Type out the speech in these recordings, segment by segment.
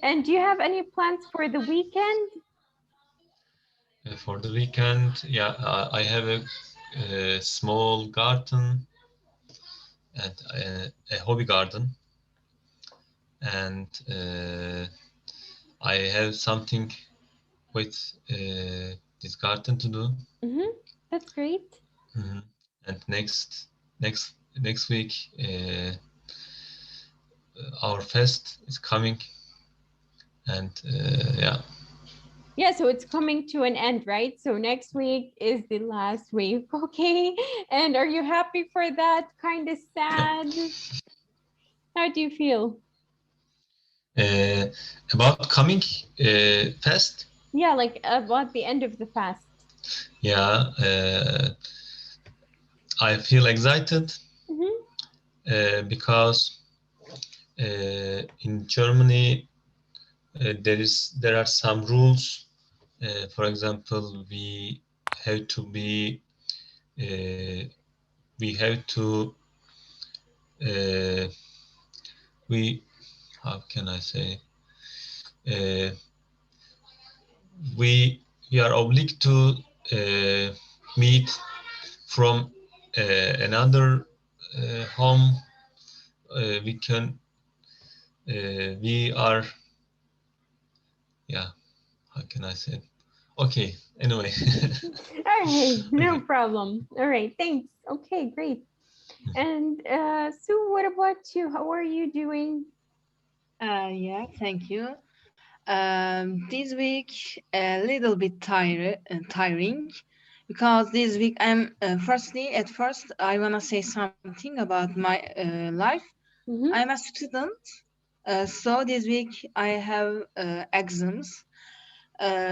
And do you have any plans for the weekend? For the weekend, yeah, I have a small garden and a hobby garden, and I have something with this garden to do. That's great. Mhm. And next week, our fest is coming, and yeah. Yeah, so it's coming to an end, right? So next week is the last week, okay? And are you happy for that? Kind of sad? How do you feel? Uh, about coming fest, Yeah, like about the end of the fast. yeah, I feel excited because in Germany there are some rules. For example, have to be uh, we have to uh, we how can I say uh, we are obliged to meet from another home. We can we are yeah, how can I say it? Okay, anyway. All right, no Okay. problem. All right, thanks. Okay, great. And Sue, what about you? How are you doing? Yeah, thank you. This week a little bit tiring because this week I'm at first I wanna say something about my life. I'm a student, so this week I have exams.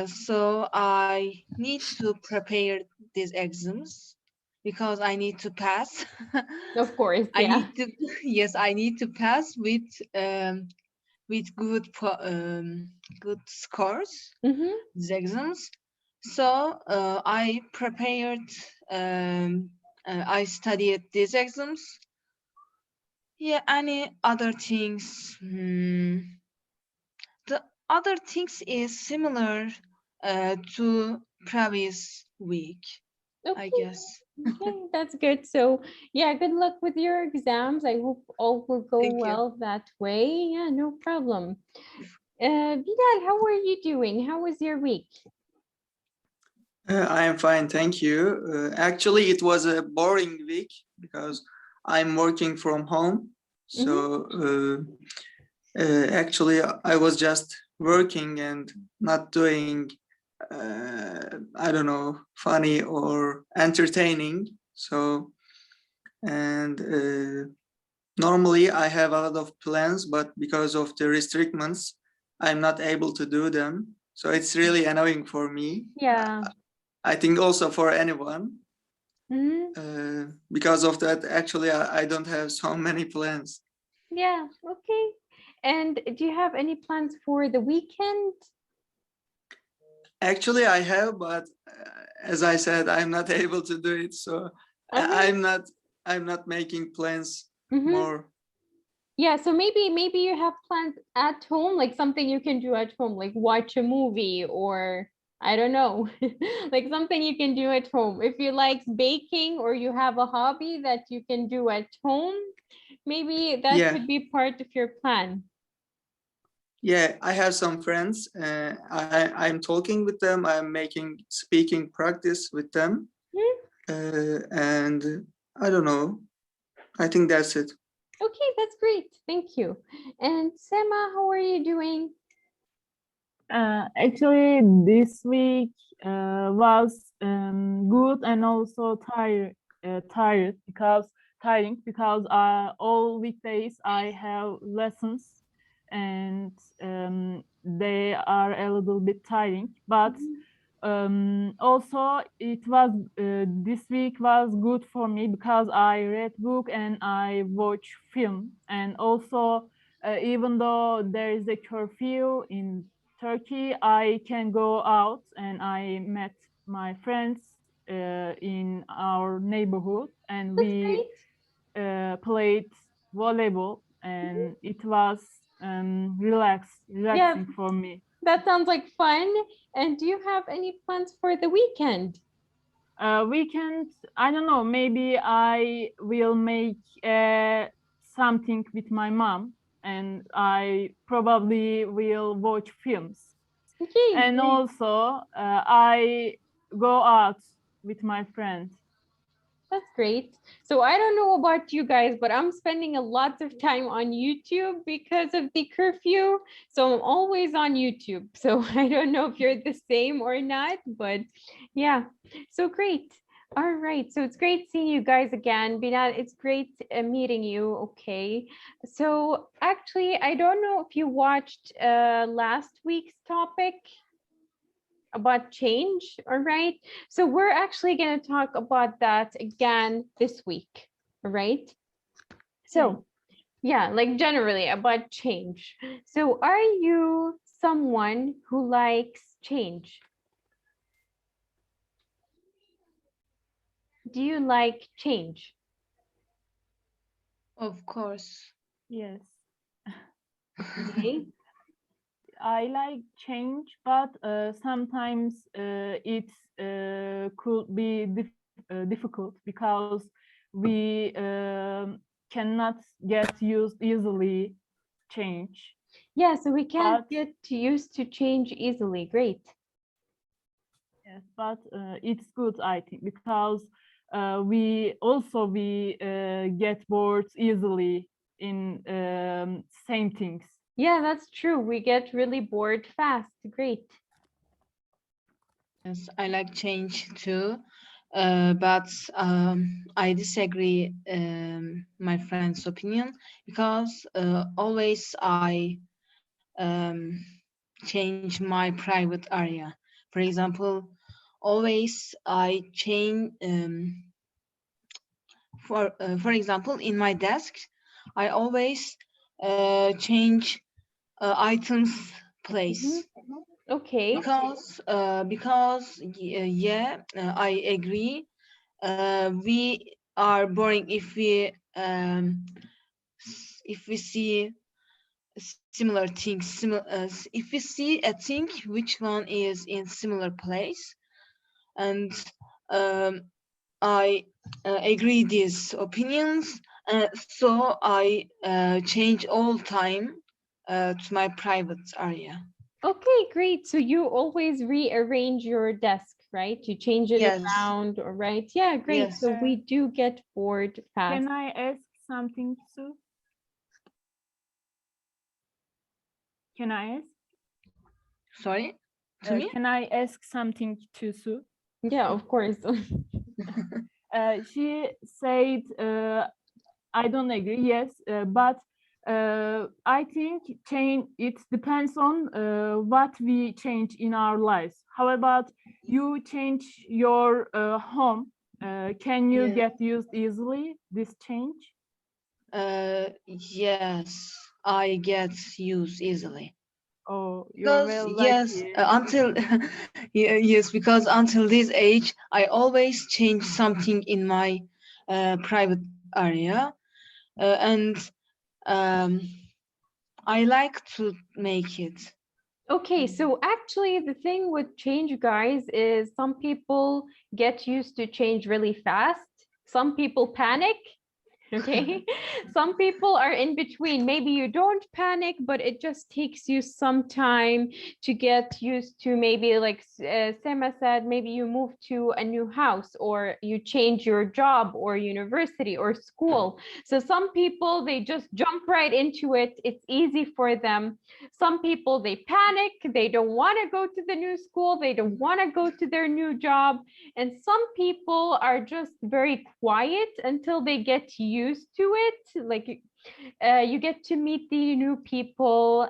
So I need to prepare these exams because I need to pass. Of course, I yeah. need to yes, I need to pass with good scores these exams. So I prepared. I studied these exams. Yeah, any other things? The other things is similar to previous week, I Okay. guess. Okay, that's good. So, yeah, good luck with your exams. I hope all will go Thank you. well that way. Yeah, no problem. Vidal, how are you doing? How was your week? I am fine, thank you. Actually, it was a boring week because I'm working from home. So actually, I was just working and not doing, I don't know, funny or entertaining. So, and normally I have a lot of plans, but because of the restrictions, I'm not able to do them. So it's really annoying for me. Yeah. I think also for anyone. Because of that, actually, I don't have so many plans. Yeah, okay. And do you have any plans for the weekend? Actually, I have, but as I said, I'm not able to do it. So I'm not making plans more. Yeah, so maybe you have plans at home, like something you can do at home, like watch a movie or I don't know, like something you can do at home. If you like baking or you have a hobby that you can do at home, maybe that could be part of your plan. Yeah, I have some friends. I'm talking with them. I'm making speaking practice with them. And I don't know. I think that's it. Okay, that's great. Thank you. And Sema, how are you doing? Actually, this week was good and also tired because tiring because all weekdays I have lessons and they are a little bit tiring. But also it was this week was good for me because I read book and I watch film, and also even though there is a curfew in Turkey, I can go out and I met my friends in our neighborhood and we played volleyball, and it was relaxing for me. That sounds like fun. And do you have any plans for the weekend? Weekend, I don't know, maybe I will make something with my mom, and I probably will watch films. Okay, And great. also, I go out with my friends. That's great. So I don't know about you guys, but I'm spending a lot of time on YouTube because of the curfew. So I'm always on YouTube. So I don't know if you're the same or not, but yeah, so great. All right, so it's great seeing you guys again. Binal, it's great meeting you. Okay, so actually, I don't know if you watched last week's topic about change, all right? So we're actually going to talk about that again this week, all right? So yeah, like generally about change. So are you someone who likes change? Do you like change? Of course. Yes. Okay. I like change, but sometimes it could be difficult because we cannot get used easily change. Yeah, so we can't But get used to change easily. Great. yes, but it's good, I think, because we get bored easily in same things. Yeah, that's true. We get really bored fast. Great. Yes, I like change too, but I disagree my friend's opinion because always I change my private area. For example, always I change for example in my desk, I always change items place. Okay. I agree. We are boring if we see similar things. If we see a thing, which one is in similar place, and um, I agree these opinions. So I change all time to my private area. Okay, great. So you always rearrange your desk, right? You change it Yes. around, or right? Yeah, great. Yes. So we do get bored fast. Can I ask something, Sue? Can I ask? Sorry, to me? Can I ask something to Sue? Yeah, of course. She said, I don't agree, yes, but I think change, it depends on what we change in our lives. How about you change your home? Can you Yeah. get used easily this change? Yes, I get used easily. Oh, you're Because well yes, lucky. until yes, because until this age, I always change something in my private area, and um, I like to make it. Okay, so actually the thing with change, guys, is some people get used to change really fast. Some people panic. Okay. Some people are in between. Maybe you don't panic, but it just takes you some time to get used to, maybe like Sema said, maybe you move to a new house or you change your job or university or school. So some people, they just jump right into it. It's easy for them. Some people, they panic. They don't want to go to the new school. They don't want to go to their new job. And some people are just very quiet until they get used to it. Like you get to meet the new people.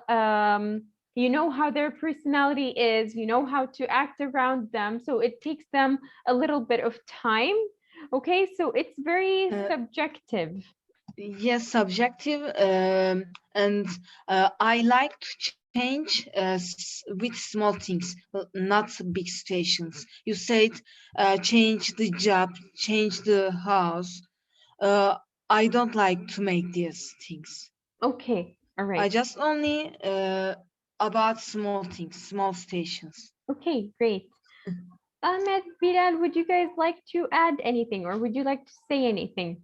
You know how their personality is, you know how to act around them. So it takes them a little bit of time. Okay, so it's very subjective. Yes, subjective, and I like to change with small things, not big situations. You said change the job, change the house. I don't like to make these things. Okay, All I right. just only about small things, small stations. Okay, great. Ahmed, Bilal, would you guys like to add anything or would you like to say anything?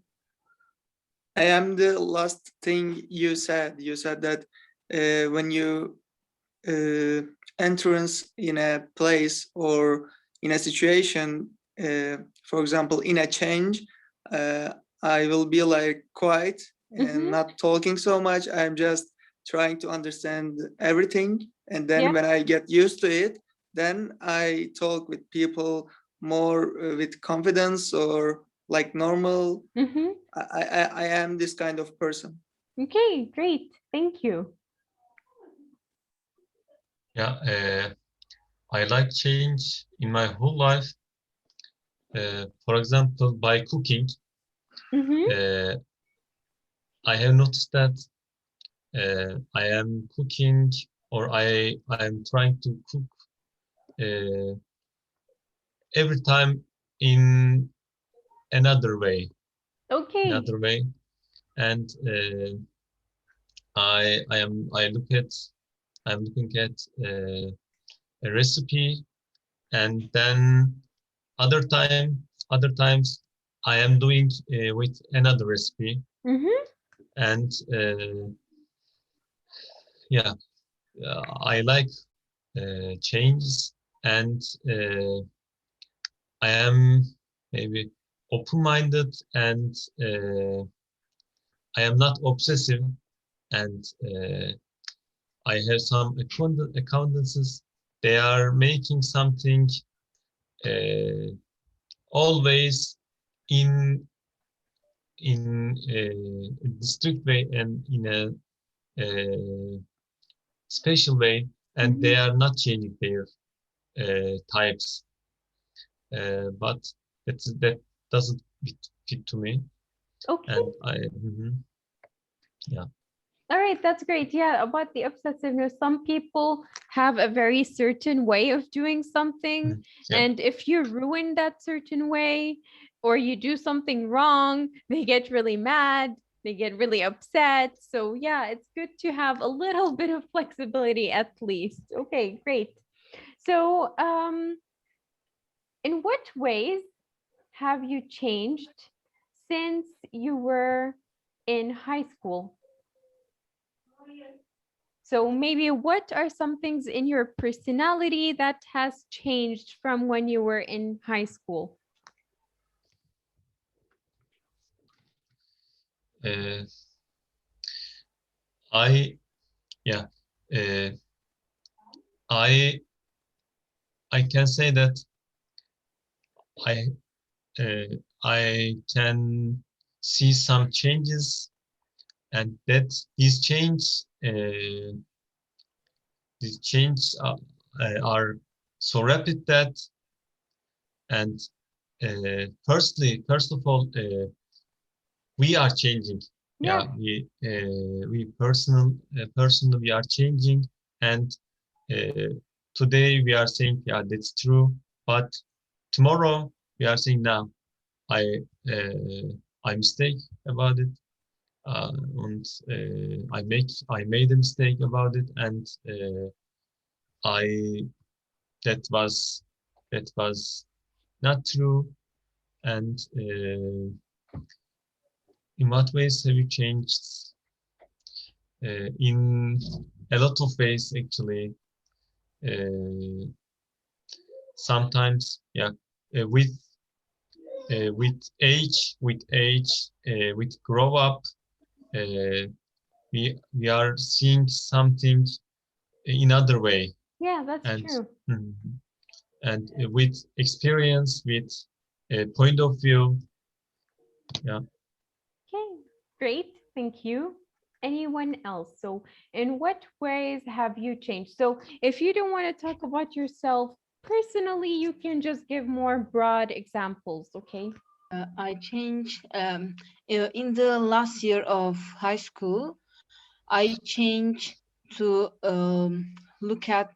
I am the last thing you said. You said that when you entrance in a place or in a situation, for example, in a change, I will be like quiet and not talking so much. I'm just trying to understand everything. And then Yeah. when I get used to it, then I talk with people more with confidence or like normal. Mm-hmm. I am this kind of person. Okay, great. Thank you. Yeah, I like change in my whole life. For example, by cooking, Mm-hmm. I have noticed that I am cooking or I am trying to cook uh, every time in another way, Okay. and I'm looking at a recipe, and then other times I am doing with another recipe, Mm-hmm. and yeah, I like changes, and I am maybe open-minded, and I am not obsessive, and I have some acquaintances. They are making something uh, always in a strict way and in a special way, and Mm-hmm. they are not changing their types. But that doesn't fit to me, Okay. and yeah. All right, that's great. Yeah, about the obsessiveness, some people have a very certain way of doing something. Yeah. And if you ruin that certain way or you do something wrong, they get really mad, they get really upset. So, yeah, it's good to have a little bit of flexibility at least. Okay, great. So, in what ways have you changed since you were in high school? So maybe what are some things in your personality that has changed from when you were in high school? Uh, I yeah. Uh, I I can say that I I can see some changes, and that these changes these changes are so rapid that, and first of all, we are changing. Yeah. Yeah, we personally we are changing, and uh, today we are saying, yeah, that's true, but tomorrow we are saying, no, I uh, I mistake about it, and I made a mistake about it, and I that was that was not true, and in what ways have you changed? In a lot of ways, actually. Uh, Sometimes, yeah, uh, with with grow up, uh, we are seeing something in other way, Yeah, that's and true. mhm, and with experience, with point of view, yeah. Okay, great. Thank you. Anyone else? So, in what ways have you changed? So, if you don't want to talk about yourself personally, you can just give more broad examples, okay? I changed in the last year of high school. I changed to look at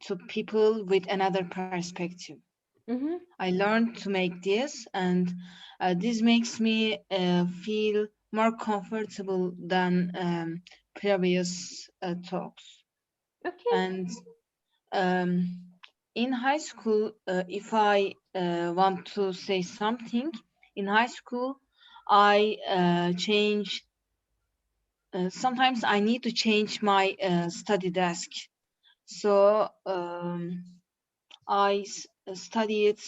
to people with another perspective. Mm-hmm. I learned to make this, and this makes me feel more comfortable than previous talks. Okay. And in high school, if I want to say something, in high school, I change. Sometimes I need to change my study desk. So I studied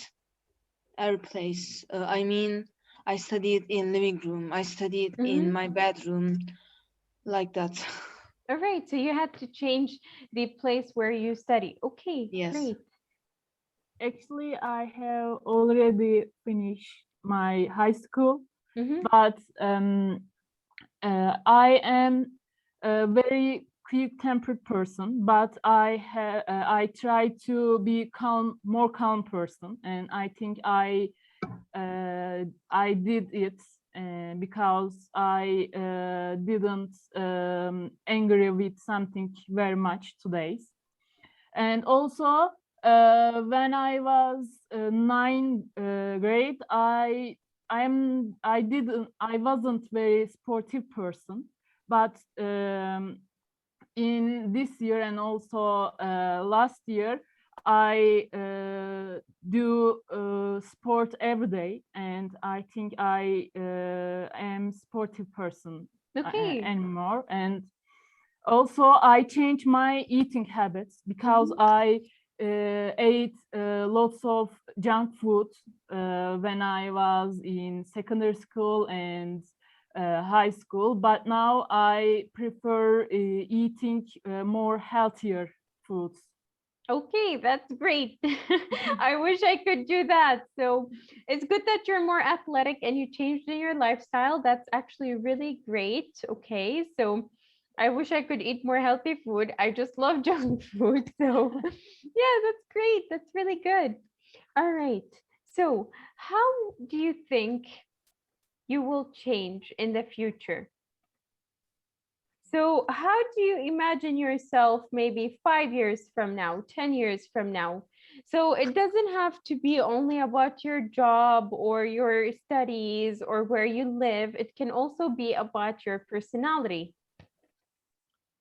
every place. I mean, I studied in living room. I studied in my bedroom, like that. All right. So you had to change the place where you study. Okay, Yes. great. Actually, I have already finished my high school, Mhm. but I am a very quick-tempered person, but I try to be more calm person, and I think I did it because I didn't angry with something very much today. And also, when I was ninth grade, I wasn't very sportive person, but in this year and also last year, I do sport every day, and I think I am sportive person Okay. anymore. And also, I changed my eating habits because I ate lots of junk food when I was in secondary school and high school. But now I prefer eating more healthier foods. Okay, that's great. I wish I could do that. So it's good that you're more athletic and you changed in your lifestyle. That's actually really great. Okay, so I wish I could eat more healthy food. I just love junk food. So yeah, that's great. That's really good. All right. So how do you think you will change in the future? So, how do you imagine yourself maybe 5 years from now, 10 years from now? So, it doesn't have to be only about your job or your studies or where you live, it can also be about your personality.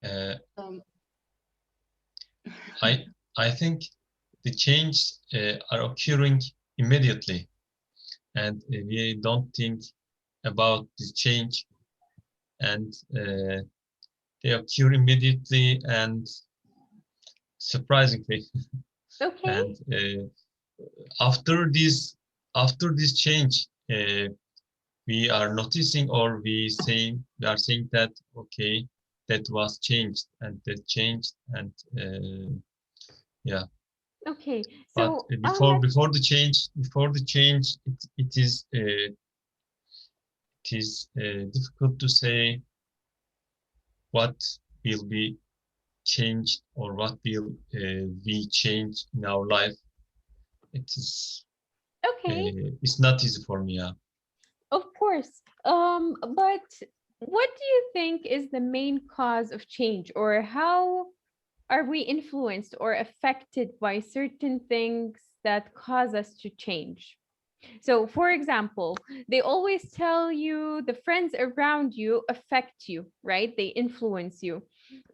Uh, Um, I think the changes are occurring immediately, and we don't think about the change, and they occur immediately and surprisingly. Okay. And after this change, we are noticing, or we are saying that okay, that was changed and that changed, and yeah. Okay. But So, I'll let before the change, it is difficult to say what will be changed or what will we change in our life. It is okay. it's not easy for me. Yeah. Of course. But what do you think is the main cause of change, or how are we influenced or affected by certain things that cause us to change? So, for example, they always tell you the friends around you affect you, right? They influence you.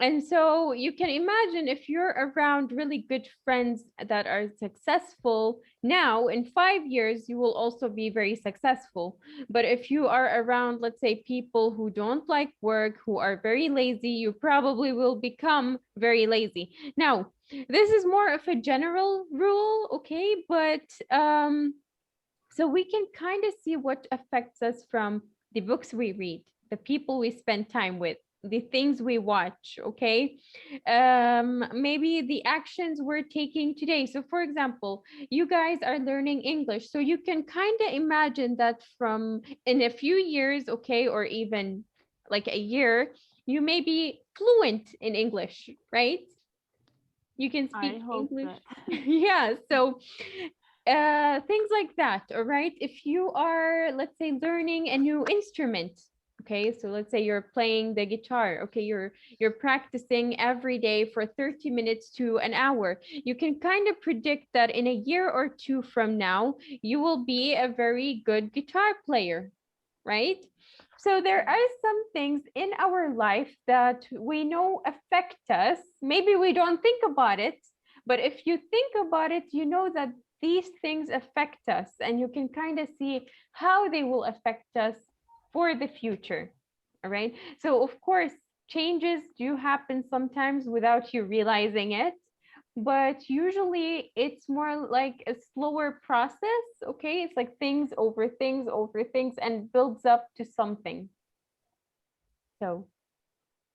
And so you can imagine if you're around really good friends that are successful now, in 5 years, you will also be very successful. But if you are around, let's say, people who don't like work, who are very lazy, you probably will become very lazy. Now, this is more of a general rule, okay? But so we can kind of see what affects us from the books we read, the people we spend time with, the things we watch, okay? Maybe the actions we're taking today. So, for example, you guys are learning English. So you can kind of imagine that from in a few years, okay, or even like a year, you may be fluent in English, right? You can I speak hope English. that. Yeah. So things like that. All right. If you are, let's say, learning a new instrument, okay, so let's say you're playing the guitar, okay, you're practicing every day for 30 minutes to an hour, you can kind of predict that in a year or two from now you will be a very good guitar player, right? So there are some things in our life that we know affect us. Maybe we don't think about it, but if you think about it, you know that these things affect us, and you can kind of see how they will affect us for the future. All right. So, of course, changes do happen sometimes without you realizing it, but usually it's more like a slower process. Okay, it's like things over things over things and builds up to something. So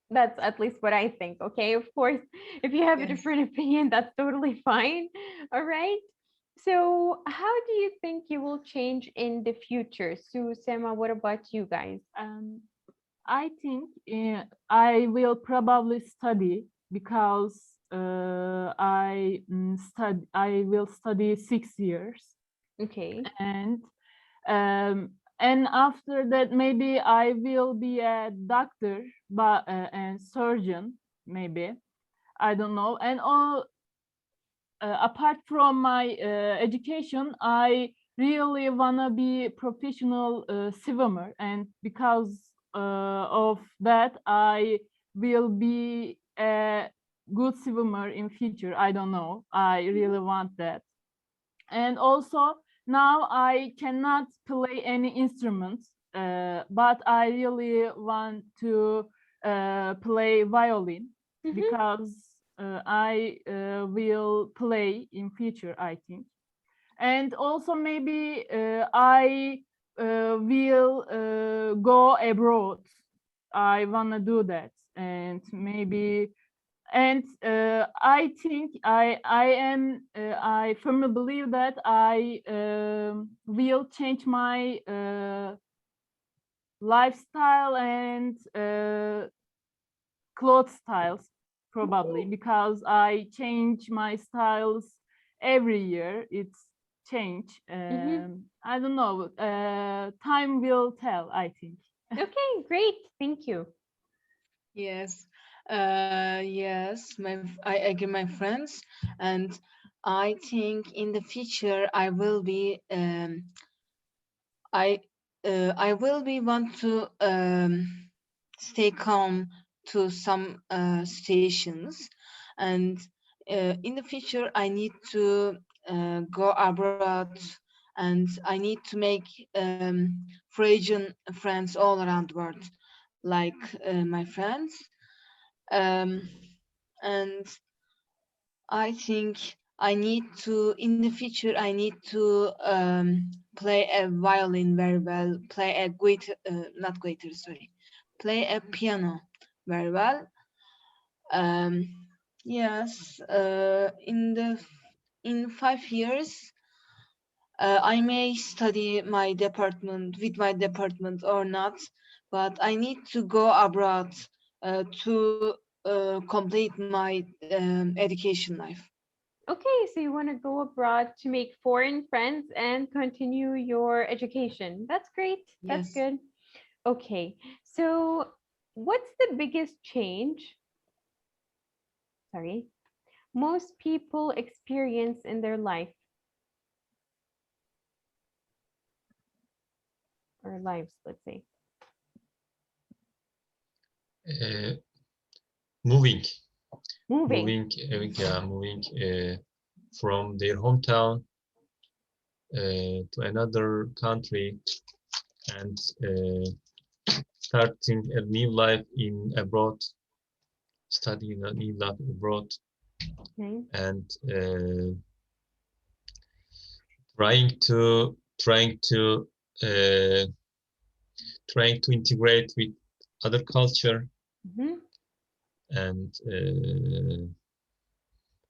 that's at least what I think. Okay, of course, if you have a Yes. different opinion, that's totally fine. All right. So how do you think you will change in the future? Sue, Sema, what about you guys? I think I will probably study because I will study 6 years, Okay. and after that maybe I will be a doctor, but and surgeon maybe, I don't know. And all apart from my education, I really wanna be professional swimmer, and because of that, I will be a good swimmer in future. I don't know. I really want that. And also now I cannot play any instruments, but I really want to play violin Mhm. because I will play in future, I think. And also maybe I will go abroad. I wanna do that, and maybe, and I think I firmly believe that I will change my lifestyle and clothes styles probably, because I change my styles every year. It's change. I don't know. Time will tell, I think. Okay, great. Thank you. Yes, yes, I agree, my friends, and I think in the future I will be I will be want to stay calm to some situations, and in the future I need to go abroad, and I need to make friends all around the world, like my friends. Um, and I think I need to, in the future, I need to play a violin very well, play a not guitar, sorry, play a piano very well. Um, yes, in 5 years, I may study my department with my department or not, but I need to go abroad to complete my education life. Okay, so you want to go abroad to make foreign friends and continue your education. That's great. That's Yes. good. Okay, so what's the biggest change, sorry, most people experience in their life or lives, let's say? Uh, moving, Moving. moving from their hometown to another country, and starting a new life in abroad, studying a new life abroad, Okay. and trying to uh, trying to integrate with other culture, Mhm. and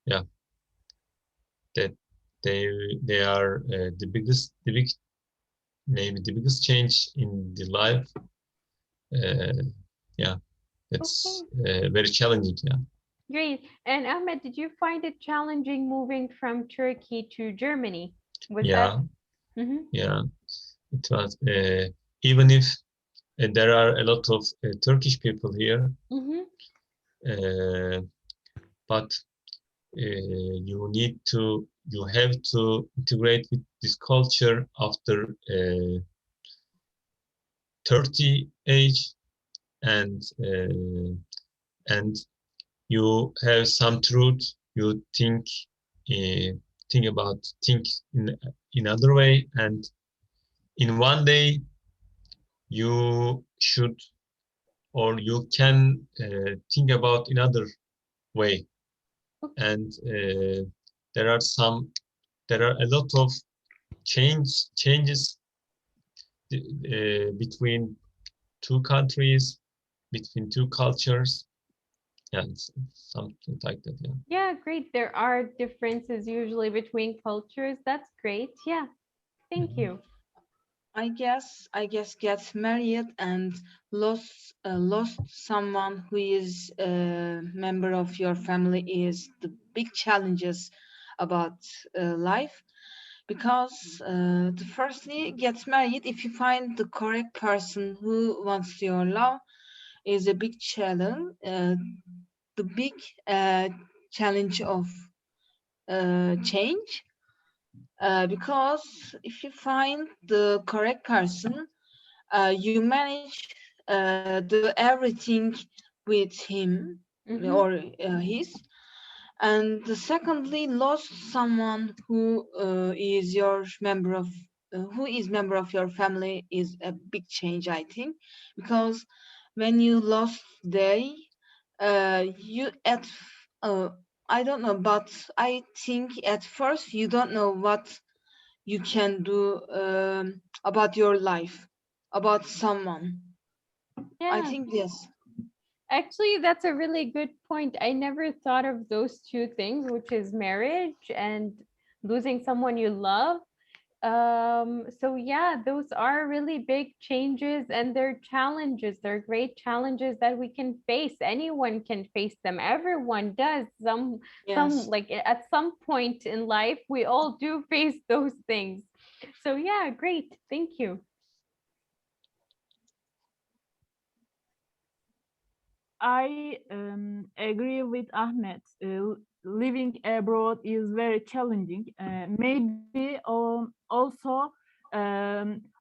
yeah, that they they are maybe the biggest change in the life. Uh, yeah, it's Okay, very challenging. Yeah, great. And Ahmed, did you find it challenging moving from Turkey to Germany? Was that? yeah, Mhm. yeah. It was even if there are a lot of Turkish people here, Mhm. uh, but you have to integrate with this culture after 30 age, and and you have some truth, you think in other way, and in one day you should, or you can think about another way. And there are a lot of changes between two countries, between two cultures. Yeah, it's something like that. Yeah. Yeah, great. There are differences usually between cultures. That's great. Yeah, thank Mhm. you. I guess get married and lost someone who is a member of your family is the big challenges about life, because firstly get married if you find the correct person who wants your love is a big challenge, the big uh, challenge of change, because if you find the correct person, you manage do everything with him Mm-hmm. or his. And secondly, lost someone who is your member of who is member of your family is a big change, I think, because when you lost they, you at uh, I don't know, but I think at first you don't know what you can do about your life, about someone. I Yeah, think yes. actually, that's a really good point. I never thought of those two things, which is marriage and losing someone you love. So yeah, those are really big changes and they're challenges. They're great challenges that we can face. Anyone can face them. Everyone does. Some Yes. like at some point in life, we all do face those things. So yeah, great. Thank you. I agree with Ahmed. Living abroad is very challenging. Maybe also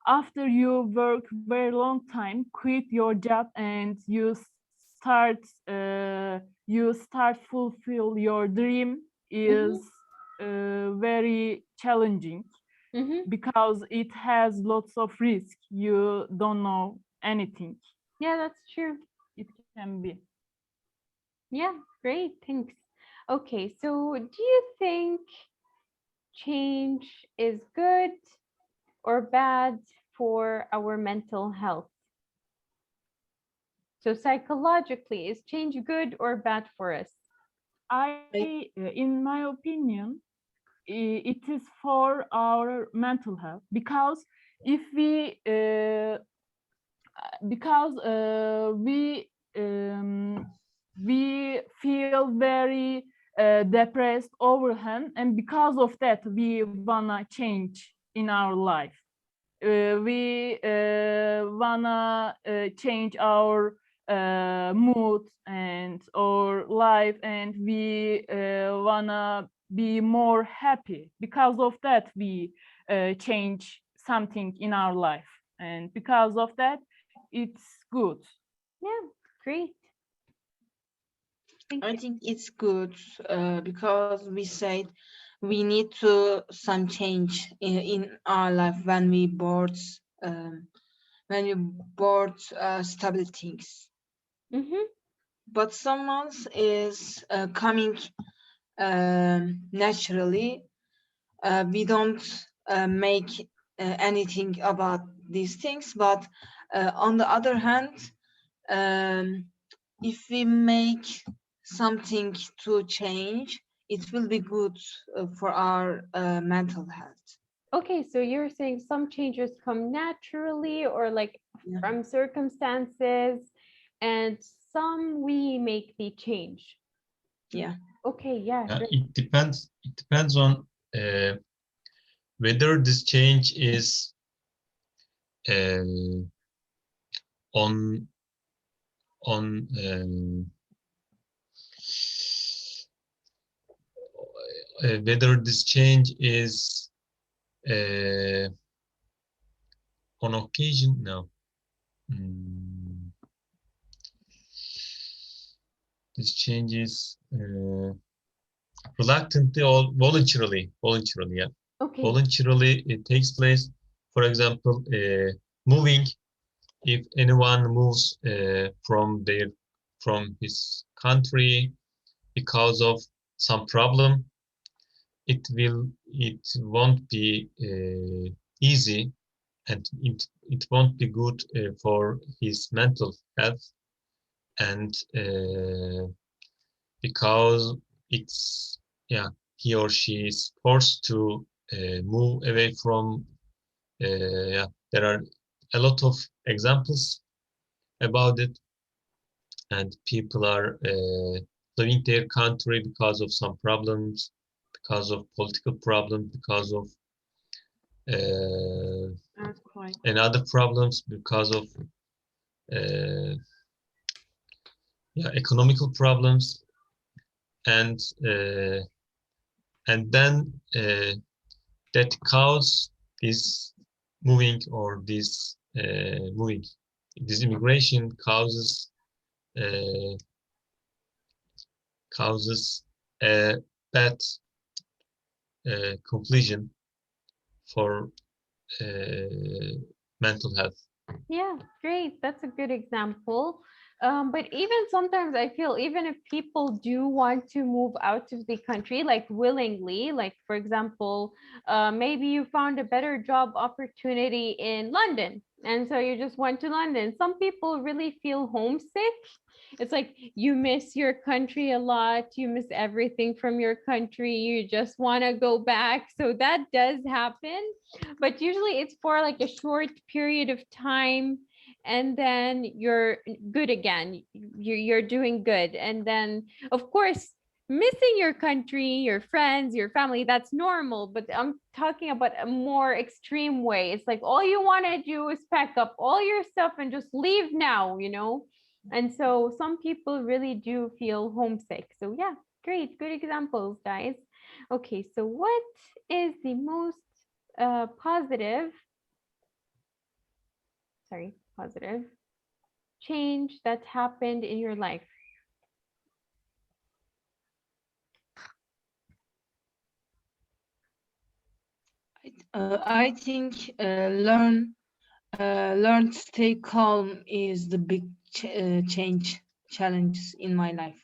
after you work very long time, quit your job and start fulfill your dream is Mm-hmm. very challenging Mm-hmm. because it has lots of risk. You don't know anything. Yeah, that's true. It can be. Yeah, great. Thanks. Okay, so do you think change is good or bad for our mental health? So psychologically, is change good or bad for us? In my opinion, it is for our mental health because if we feel very depressed overhand, and because of that we wanna change in our life. We wanna change our mood and our life, and we wanna be more happy. Because of that we change something in our life, and because of that it's good. Yeah, great. Thank I you. think it's good because we said we need to some change in our life um, when we board stable things. Mm-hmm. But someone's is coming naturally. We don't make anything about these things. But on the other hand, um, if we make something to change, it will be good for our mental health. Okay, so you're saying some changes come naturally or like Yeah. from circumstances, and some we make the change. Yeah. Okay, yeah, great. It depends. It depends on uh, whether this change is uh, on on whether this change is uh, on occasion. No. mm, this changes reluctantly or voluntarily, yeah. Okay. Voluntarily it takes place. For example, moving. If anyone moves from his country because of some problem, it won't be easy, and it won't be good for his mental health, and because it's, yeah, he or she is forced to move away from, yeah, there are a lot of examples about it, and people are leaving their country because of some problems, because of political problems, because of Earthquake. another problems, because of uh, yeah, economical problems, and uh, then that cause this moving, or this immigration uh, causes a bad conclusion for mental health. Yeah, great. That's a good example. But even sometimes I feel even if people do want to move out of the country, like willingly, like for example, maybe you found a better job opportunity in London, and so you just went to London. Some people really feel homesick. It's like you miss your country a lot, you miss everything from your country, you just want to go back. So that does happen, but usually it's for like a short period of time, and then you're good again. You're doing good, and then of course missing your country, your friends, your family, that's normal, but I'm talking about a more extreme way. It's like all you want to do is pack up all your stuff and just leave now, you know. And so some people really do feel homesick. So yeah, great, good examples, guys. Okay, so what is the most positive change that's happened in your life? I think learn to stay calm is the big change challenges in my life,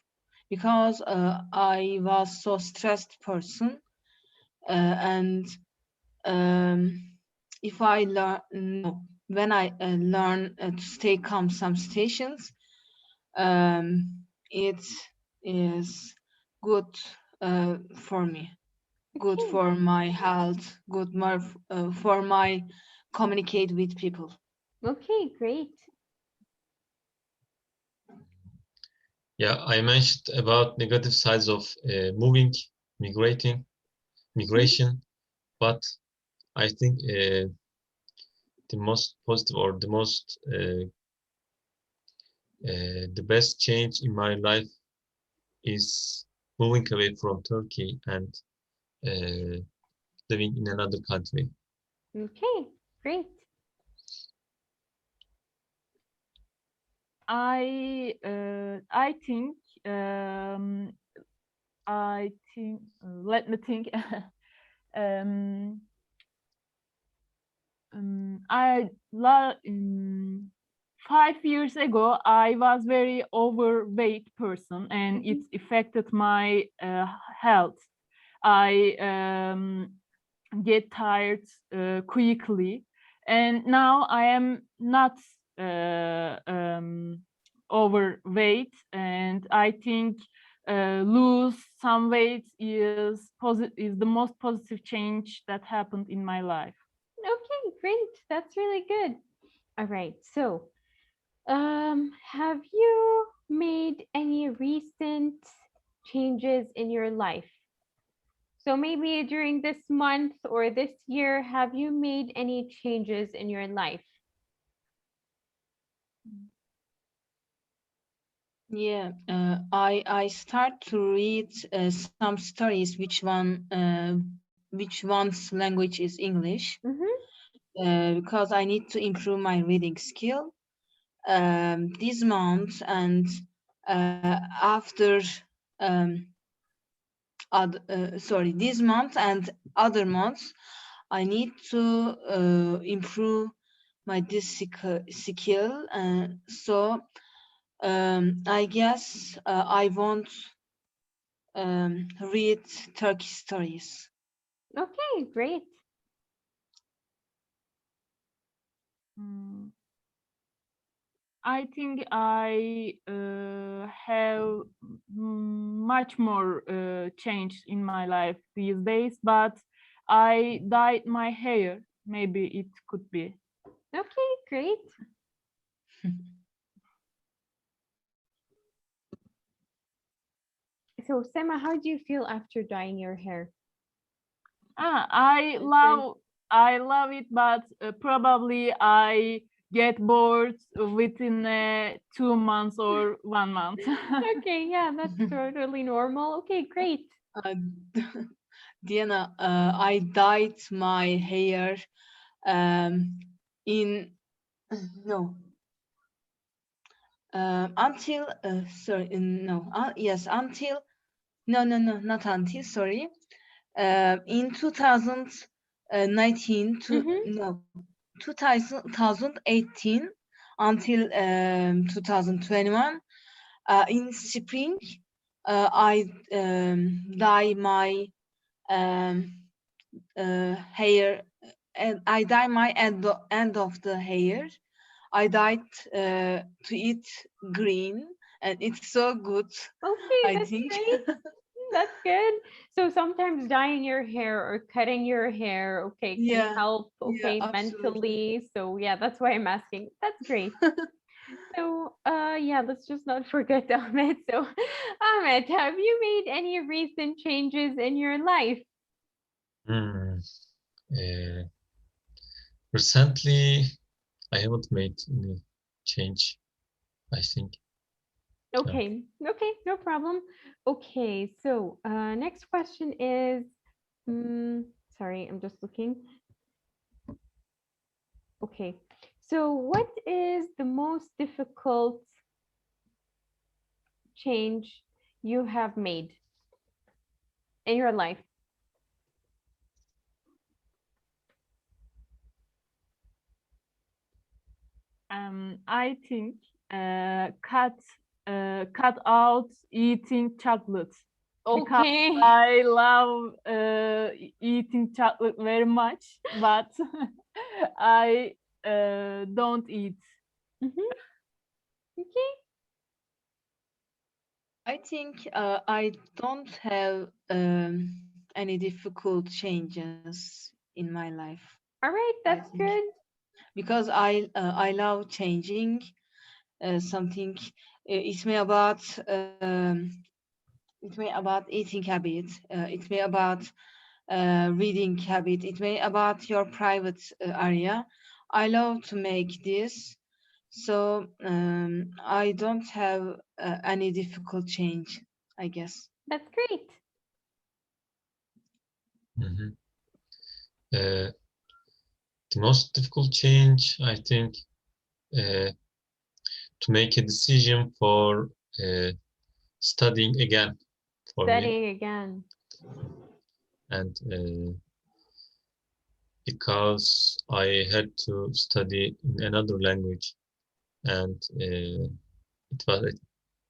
because I was so stressed person, and um, if I learn no when I learn to stay calm some stations, it is good for me, good Okay, for my health, good more for my communicate with people. okay, great. Yeah, I mentioned about negative sides of migrating, Mhm. migration, but I think the most positive, or the best change in my life is moving away from Turkey and uh, living in another country. Okay, great. I think let me think. um, I 5 years ago I was very overweight person, and it Mhm. affected my health. I get tired quickly, and now I am not overweight, and I think lose some weight is the most positive change that happened in my life. Okay, great. That's really good. All right. So, have you made any recent changes in your life? So maybe during this month or this year, have you made any changes in your life? Yeah, I start to read some stories which one's language is English, Mm-hmm. because I need to improve my reading skill. this month and after this month and other months, I need to improve my this skill. So I guess I won't read Turkish stories. Okay, great. Mm, I think I have much more change in my life these days, but I dyed my hair. Maybe it could be. Okay, great. So, Sema, how do you feel after dyeing your hair? I That's love it, but probably I get bored within 2 months or 1 month. Okay, yeah, that's totally normal. Okay, great. Uh, Diana, I dyed my hair in no until sorry no yes until no not until sorry in 2019 to Mm-hmm. no 2018 until 2021 in spring I dye my um, hair and I dye my end of the hair. I dyed to it green and it's so good, Okay, I that's think. great. That's good. So sometimes dyeing your hair or cutting your hair, okay, can Yeah, help, yeah, okay, absolutely. mentally. So yeah, that's why I'm asking. That's great. So yeah, let's just not forget Ahmed. So Ahmed, have you made any recent changes in your life? Hmm. Uh, Recently, I haven't made any change, I think. Yeah. Okay, okay, no problem. Okay, so next question is, mm, sorry, I'm just looking. Okay, so what is the most difficult change you have made in your life? I think cut out eating chocolate because Okay. I love eating chocolate very much, but I don't eat. Mhm. Okay. I think I don't have any difficult changes in my life. All right, I that's think good. because I love changing something. It's me about it may about eating habit. It may about reading habit. It may about your private area. I love to make this, so I don't have any difficult change, I guess. That's great. Mhm. Uh, the most difficult change, I think, uh, to make a decision for uh, studying again for me, Studying again. and because I had to study in another language, and it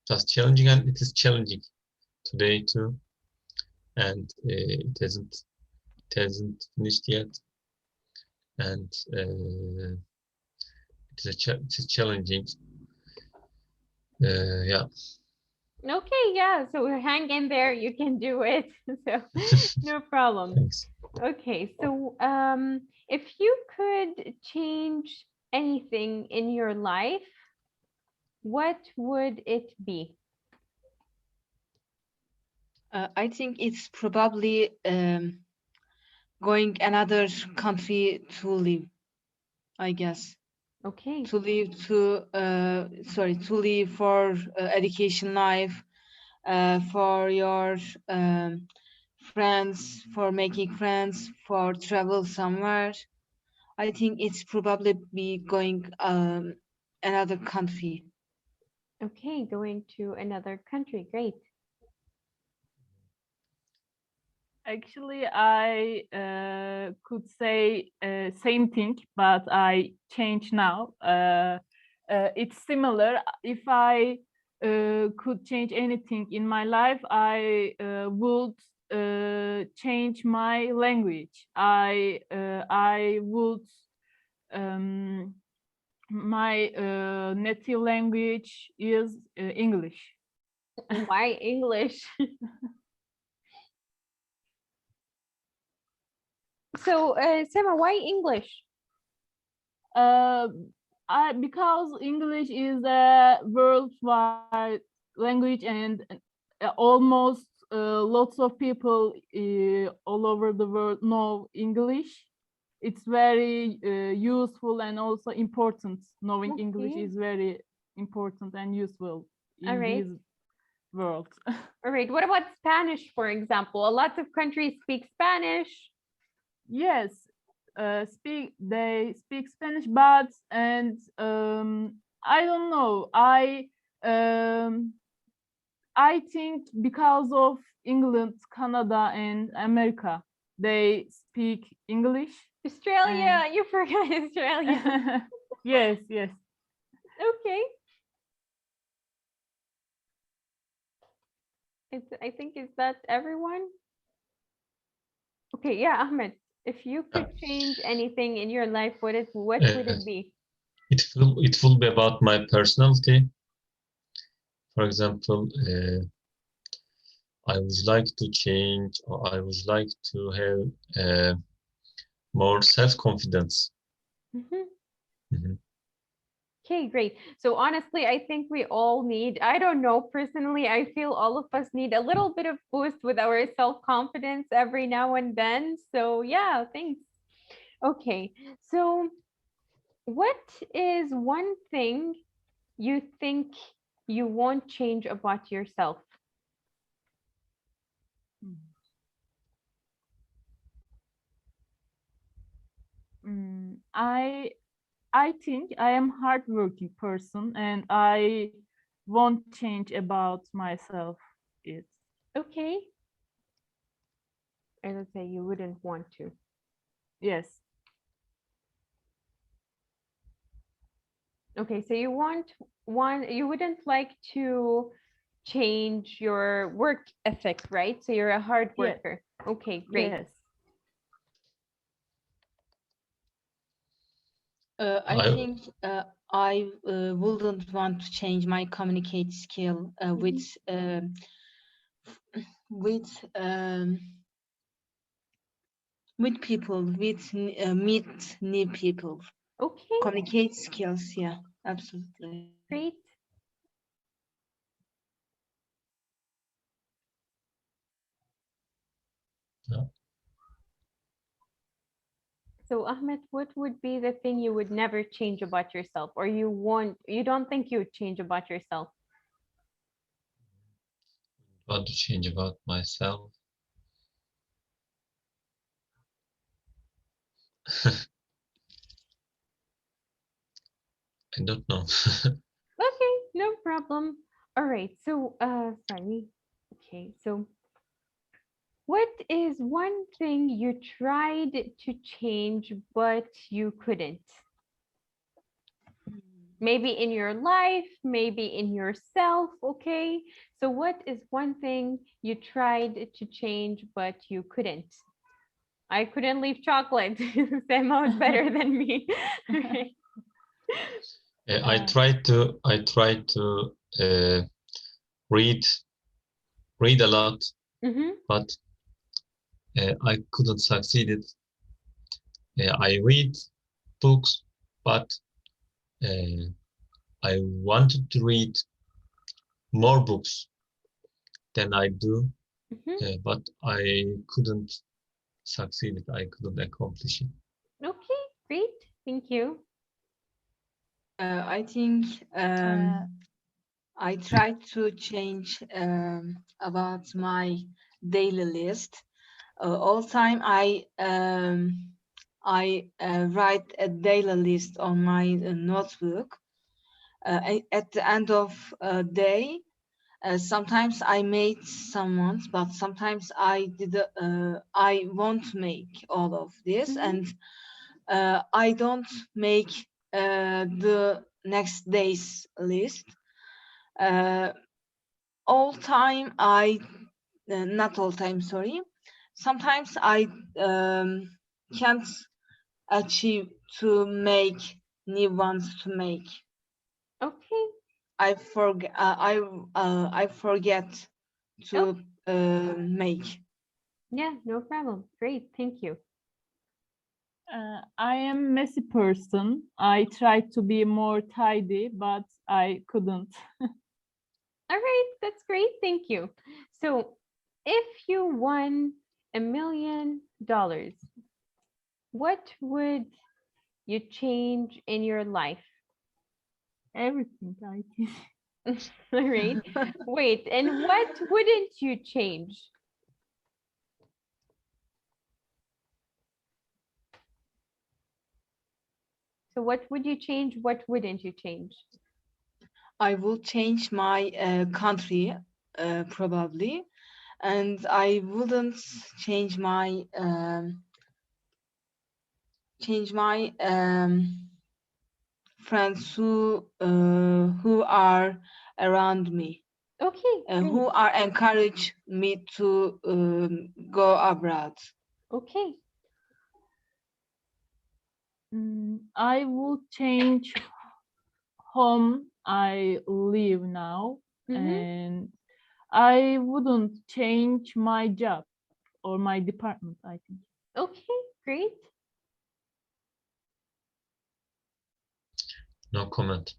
was challenging, and it is challenging today too, and it hasn't finished yet, and it is challenging. Yeah. Okay, yeah. So hang in there. You can do it. So no problem. Thanks. Okay, so if you could change anything in your life, what would it be? I think it's probably going another country to live. I guess Okay, to live to to live for education life, for your friends, for making friends, for travel somewhere. I think it's probably be going another country. Okay, going to another country. Great. Actually, I could say same thing, but I change now. It's similar. If I could change anything in my life, I would change my language. I would my native language is English. Why English? So, Sema, why English? Because English is a worldwide language, and almost lots of people all over the world know English. It's very useful and also important. Knowing English Okay. is very important and useful All in right. this world. All right. What about Spanish, for example? A lot of countries speak Spanish. Yes, they speak Spanish, but I don't know. I think because of England, Canada, and America, they speak English. Australia, you forgot Australia. Yes, yes. Okay. I think is that everyone? Okay, yeah, Ahmed. If you could change anything in your life, what would it be? It will be about my personality. For example, I would like to change, or I would like to have more self-confidence. Mhm. Okay, great. So honestly, I think we all need, I don't know, personally, I feel all of us need a little bit of boost with our self-confidence every now and then. So yeah, thanks. Okay, so what is one thing you think you won't change about yourself? I think I am hardworking person, and I won't change about myself. It's Okay. I would say you wouldn't want to. yes. Okay, so you you wouldn't like to change your work ethic, right? So you're a hard Yeah. worker. Okay, great. Yes. I think I wouldn't want to change my communicate skill with with people, meet new people. Okay, Communicate skills, yeah, absolutely. great. Yeah. So Ahmed, what would be the thing you would never change about yourself, or you don't think you would change about yourself? Want to change about myself. I don't know. Okay, no problem. All right, so sorry. Okay, so what is one thing you tried to change but you couldn't? Maybe in your life, maybe in yourself, okay? So what is one thing you tried to change but you couldn't? I couldn't leave chocolate. Sam was better than me. Okay. I tried to read a lot, Mhm. but I couldn't succeed it. I read books, but I wanted to read more books than I do, Mhm. but I couldn't succeed it. I couldn't accomplish it. Okay, great. Thank you. I think I tried to change about my daily list. All time I write a daily list on my notebook, at the end of day. Sometimes I made someone's, but sometimes I did. I won't make all of this, Mhm. and I don't make the next day's list. All time I not all time, sorry. Sometimes I can't achieve to make new ones to make. Okay. I forget. I forget Oh, to make. yeah, no problem. Great. Thank you. I am messy person. I tried to be more tidy, but I couldn't. All right. That's great. Thank you. So, if you won $1 million, what would you change in your life? Everything I think. All right. Wait, and what wouldn't you change? So what would you change? What wouldn't you change? I will change my country probably, and I wouldn't change my friends who are around me, Okay, great. who are encourage me to go abroad. Okay. I will change home I live now, Mm-hmm. and I wouldn't change my job or my department, I think. Okay, great. No comment.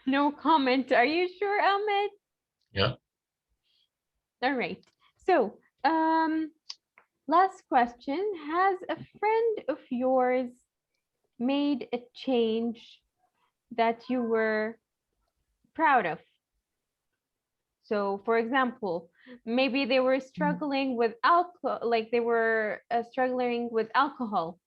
No comment. Are you sure, Ahmed? Yeah. All right. So, last question. Has a friend of yours made a change that you were proud of? So, for example, maybe they were struggling with alcohol, like they were struggling with alcohol,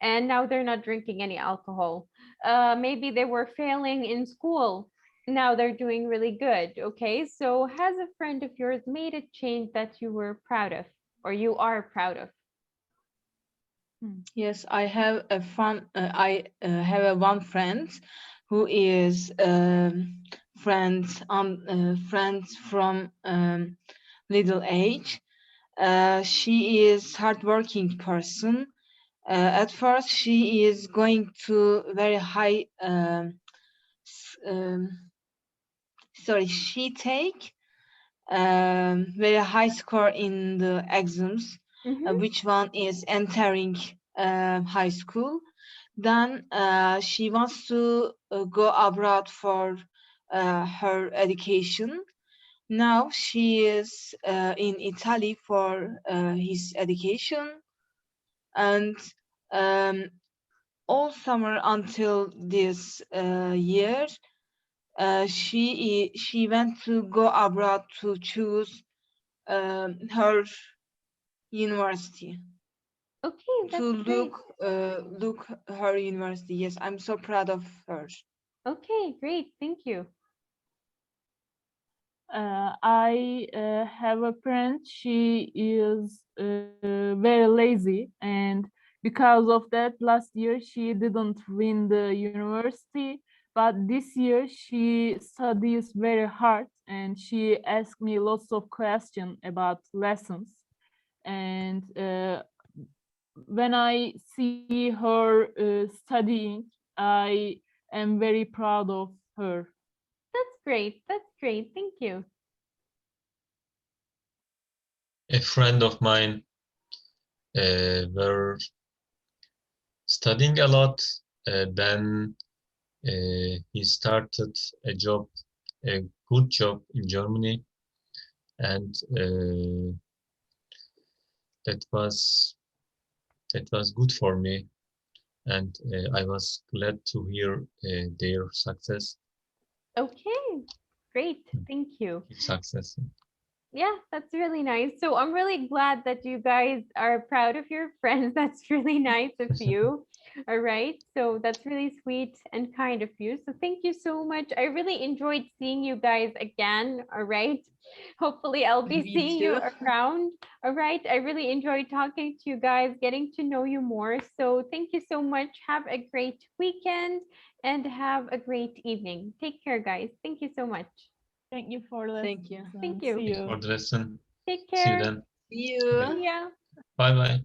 and now they're not drinking any alcohol. Maybe they were failing in school. Now they're doing really good. Okay. So, has a friend of yours made a change that you were proud of or you are proud of? Yes, I have a fun. I have a one friend who is friends from little age. She is hardworking person. At first, she is going to very high. Sorry, she take very high score in the exams, Mm-hmm. which one is entering high school. Then she wants to go abroad for her education. Now she is in Italy for his education, and um, all summer until this year, she went to go abroad to choose her university, Okay, to that's great. look her university. Yes, I'm so proud of her. Okay, great. Thank you. I have a friend. She is very lazy, and because of that, last year she didn't win the university. But this year she studies very hard, and she asked me lots of questions about lessons. And when I see her studying, I am very proud of her. That's great. That's great. Thank you. A friend of mine were studying a lot. Then he started a job, a good job in Germany, and that was that was good for me, and I was glad to hear their success. Okay, great. Thank you. Success. Yeah, that's really nice. So I'm really glad that you guys are proud of your friends. That's really nice of you. All right. So that's really sweet and kind of you. So thank you so much. I really enjoyed seeing you guys again. All right. Hopefully, I'll be Me seeing you too. around. All right. I really enjoyed talking to you guys, getting to know you more. So thank you so much. Have a great weekend and have a great evening. Take care, guys. Thank you so much. Thank you for listening. Thank you. Thank See you. Thanks you. for the lesson. Take See you care. then. See you. See ya. Bye bye.